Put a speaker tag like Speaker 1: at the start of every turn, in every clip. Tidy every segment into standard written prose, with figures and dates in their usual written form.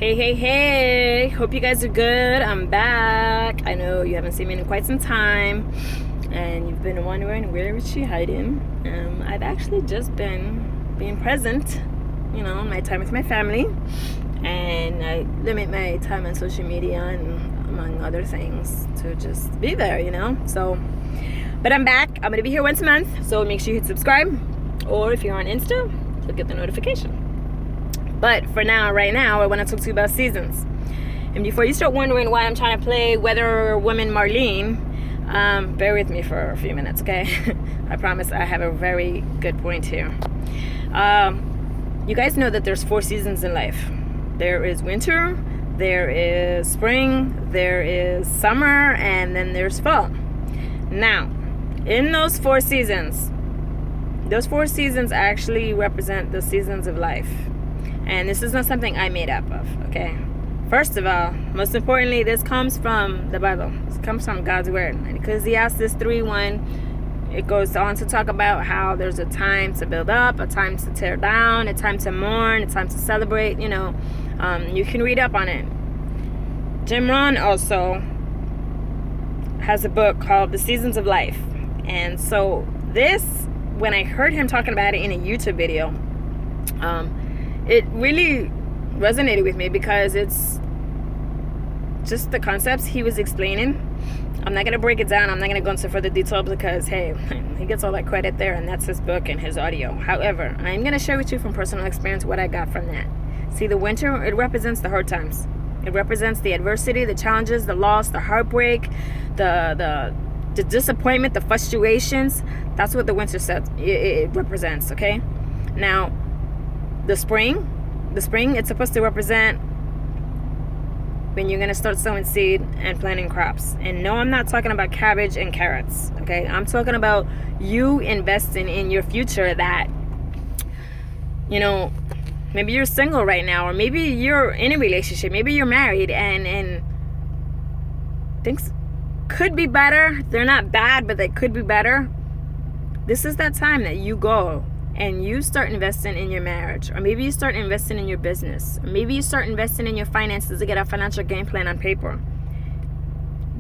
Speaker 1: Hey. Hope you guys are good. I'm back. I know you haven't seen me in quite some time, and you've been wondering where is she hiding. I've actually just been being present, my time with my family, and I limit my time on social media and among other things to just be there, but I'm back. I'm gonna be here once a month, so make sure you hit subscribe, or if you're on Insta, you'll get the notification. But for now, right now, I want to talk to you about seasons. And before you start wondering why I'm trying to play Weather Woman Marlene, bear with me for a few minutes, okay? I promise I have a very good point here. You guys know that there's 4 seasons in life. There is winter, there is spring, there is summer, and then there's fall. Now, in those 4 seasons actually represent the seasons of life. And this is not something I made up of, okay? First of all, most importantly, this comes from the Bible. This comes from God's Word. In Ecclesiastes 3:1, it goes on to talk about how there's a time to build up, a time to tear down, a time to mourn, a time to celebrate, you can read up on it. Jim Rohn also has a book called The Seasons of Life. And so this, when I heard him talking about it in a YouTube video, it really resonated with me because it's just the concepts he was explaining. I'm not going to break it down. I'm not going to go into further detail because, hey, he gets all that credit there, and that's his book and his audio. However, I'm going to share with you from personal experience what I got from that. See, the winter, it represents the hard times. It represents the adversity, the challenges, the loss, the heartbreak, the disappointment, the frustrations. That's what the winter says. It represents, okay? Now, the spring, it's supposed to represent when you're going to start sowing seed and planting crops. And no, I'm not talking about cabbage and carrots, okay? I'm talking about you investing in your future that, maybe you're single right now, or maybe you're in a relationship, maybe you're married, and things could be better. They're not bad, but they could be better. This is that time that you go and you start investing in your marriage, or maybe you start investing in your business, or maybe you start investing in your finances to get a financial game plan on paper.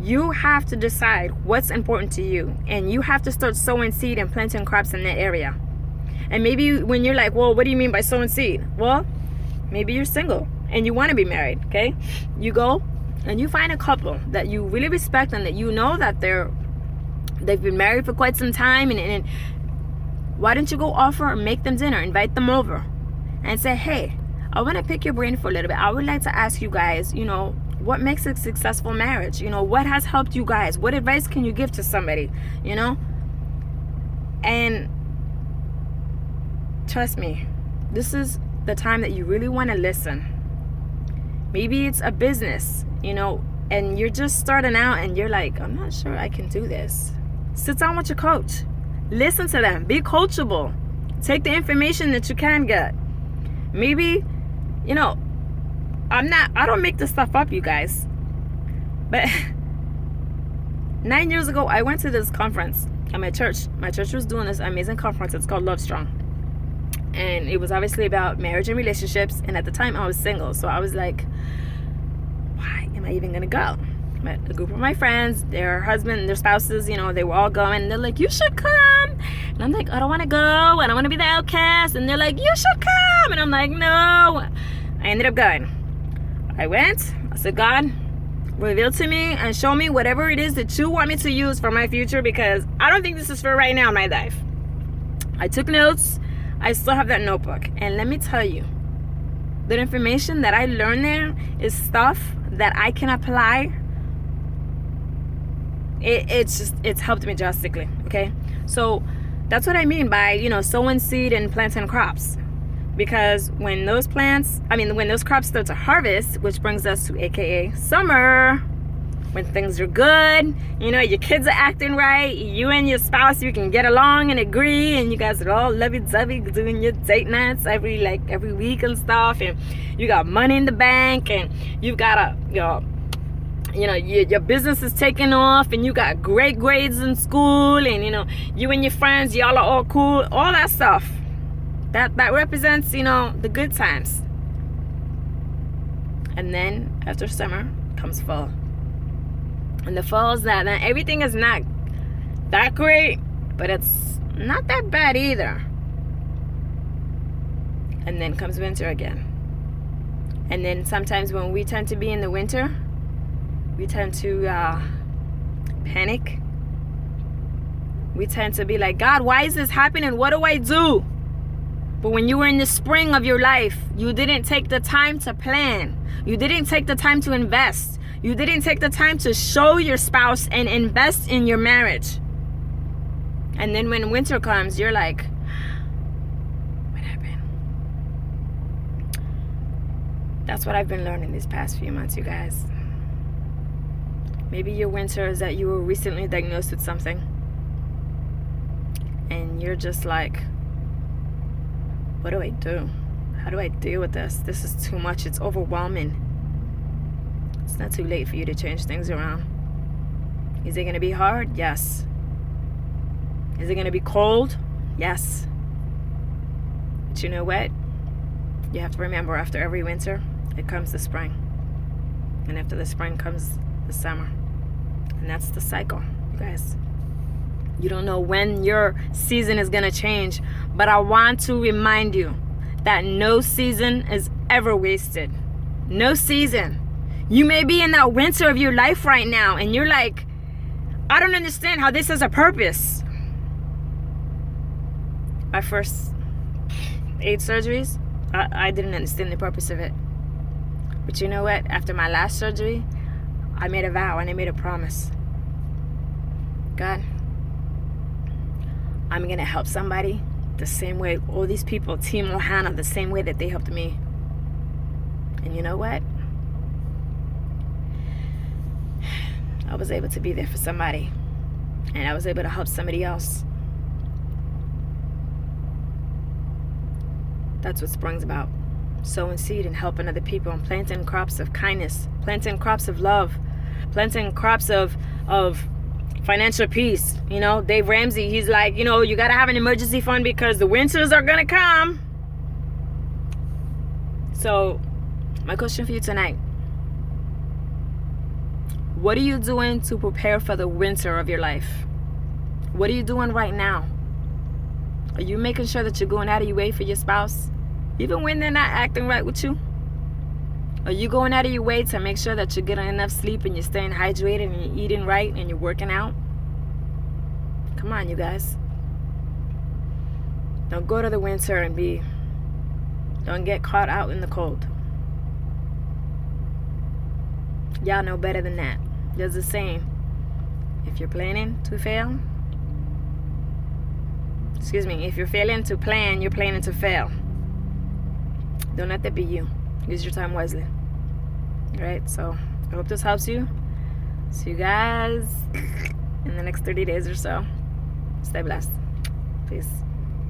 Speaker 1: You have to decide what's important to you, and you have to start sowing seed and planting crops in that area. And maybe when you're like, well, what do you mean by sowing seed? Well, maybe you're single and you want to be married, okay? You go and you find a couple that you really respect and that you know that they've been married for quite some time, and why don't you go offer or make them dinner, invite them over, and say, hey, I want to pick your brain for a little bit. I would like to ask you guys, what makes a successful marriage? What has helped you guys? What advice can you give to somebody? And trust me, this is the time that you really want to listen. Maybe it's a business, and you're just starting out and you're like, I'm not sure I can do this. Sit down with your coach. Listen to them. Be coachable. Take the information that you can get. Maybe, I don't make this stuff up, you guys. But 9 years ago, I went to this conference at my church. My church was doing this amazing conference. It's called Love Strong. And it was obviously about marriage and relationships. And at the time, I was single. So I was like, why am I even going to go? Met a group of my friends, their husband, their spouses, they were all going. They're like, you should come. And I'm like, I don't want to go. I don't want to be the outcast. And they're like, you should come. And I'm like, no. I ended up going. I went. I said, God, reveal to me and show me whatever it is that you want me to use for my future, because I don't think this is for right now in my life. I took notes. I still have that notebook. And let me tell you, the information that I learned there is stuff that I can apply. It's helped me drastically, okay? So that's what I mean by, sowing seed and planting crops. Because when those crops start to harvest, which brings us to AKA summer, when things are good, your kids are acting right, you and your spouse, you can get along and agree, and you guys are all lovey-dovey doing your date nights every week and stuff, and you got money in the bank, and you've got your business is taking off, and you got great grades in school, and you and your friends, y'all are all cool, all that stuff. That represents, the good times. And then after summer comes fall. And the fall is that everything is not that great, but it's not that bad either. And then comes winter again. And then sometimes when we tend to be in the winter, we tend to panic. We tend to be like, God, why is this happening? What do I do? But when you were in the spring of your life, you didn't take the time to plan. You didn't take the time to invest. You didn't take the time to show your spouse and invest in your marriage. And then when winter comes, you're like, what happened? That's what I've been learning these past few months, you guys. Maybe your winter is that you were recently diagnosed with something. And you're just like, what do I do? How do I deal with this? This is too much. It's overwhelming. It's not too late for you to change things around. Is it going to be hard? Yes. Is it going to be cold? Yes. But you know what? You have to remember, after every winter, it comes the spring. And after the spring comes the summer. And that's the cycle, you guys. You don't know when your season is going to change. But I want to remind you that no season is ever wasted. No season. You may be in that winter of your life right now, and you're like, I don't understand how this has a purpose. My first 8 surgeries, I didn't understand the purpose of it. But you know what? After my last surgery, I made a vow and I made a promise. God, I'm going to help somebody the same way all these people, Team Ohana, the same way that they helped me. And you know what? I was able to be there for somebody. And I was able to help somebody else. That's what spring's about. Sowing seed and helping other people and planting crops of kindness, planting crops of love, planting crops of financial peace. You know, Dave Ramsey, he's like, you know, you got to have an emergency fund because the winters are going to come. So, my question for you tonight. What are you doing to prepare for the winter of your life? What are you doing right now? Are you making sure that you're going out of your way for your spouse, even when they're not acting right with you? Are you going out of your way to make sure that you're getting enough sleep and you're staying hydrated and you're eating right and you're working out? Come on, you guys. Don't go to the winter and don't get caught out in the cold. Y'all know better than that. There's a saying, if you're planning to fail, if you're failing to plan, you're planning to fail. Don't let that be you. Use your time wisely. Alright, so I hope this helps you. See you guys in the next 30 days or so. Stay blessed. Peace.